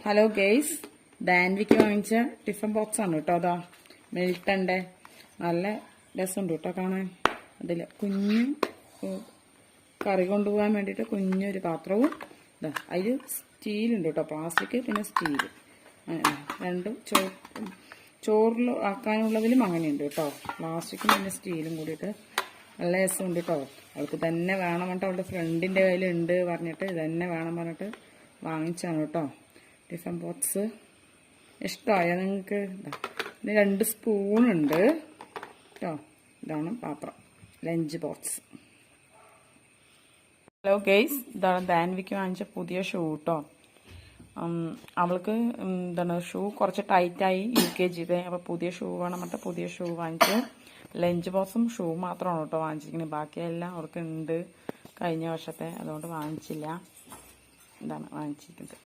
Hello guys, ഡാൻവിക്ക് വാങ്ങിച്ച tiffin box ആണ് കേട്ടോ. അതാ മിൽട്ടൻ്റെ നല്ല രസമുണ്ട് കേട്ടോ കാണാൻ. അതിൽ കുഞ്ഞു കറി കൊണ്ടുപോകാൻ വേണ്ടിയിട്ട് കുഞ്ഞൊരു പാത്രവും ഇതാ. അതിൽ സ്റ്റീലുണ്ട് കേട്ടോ, പ്ലാസ്റ്റിക് പിന്നെ സ്റ്റീൽ. രണ്ടും ചോറിൽ ആക്കാനുള്ളതിലും അങ്ങനെയുണ്ട് കേട്ടോ, പ്ലാസ്റ്റിക്കും പിന്നെ സ്റ്റീലും കൂടിയിട്ട് നല്ല രസമുണ്ട് കേട്ടോ. അവൾക്ക് തന്നെ വേണം പറഞ്ഞിട്ട് അവളുടെ ഫ്രണ്ടിൻ്റെ കയ്യിലുണ്ട് പറഞ്ഞിട്ട് ഇതന്നെ വേണം പറഞ്ഞിട്ട് വാങ്ങിച്ചാണ് കേട്ടോ ടിഫിൻ ബോക്സ്. ഇഷ്ടമായോ നിങ്ങൾക്ക്? ഇതിന് 2 സ്പൂണുണ്ട് കേട്ടോ. ഇതാണ് പാത്രം, ലഞ്ച് ബോക്സ്. ഹലോ ഗെയ്സ്, ഇതാണ് ഡാൻവിക്ക് വാങ്ങിച്ച പുതിയ ഷൂ കേട്ടോ. അവൾക്ക് ഷൂ കുറച്ച് ടൈറ്റായി UKG. അപ്പോൾ പുതിയ ഷൂ വേണം പറഞ്ഞിട്ട് പുതിയ ഷൂ വാങ്ങിച്ചു. ലഞ്ച് ബോക്സും ഷൂ മാത്രമാണ് കേട്ടോ വാങ്ങിച്ചിരിക്കുന്നത്. ബാക്കിയെല്ലാം അവർക്ക് ഉണ്ട് കഴിഞ്ഞ വർഷത്തെ, അതുകൊണ്ട് വാങ്ങിച്ചില്ല. ഇതാണ് വാങ്ങിച്ചിരിക്കുന്നത്.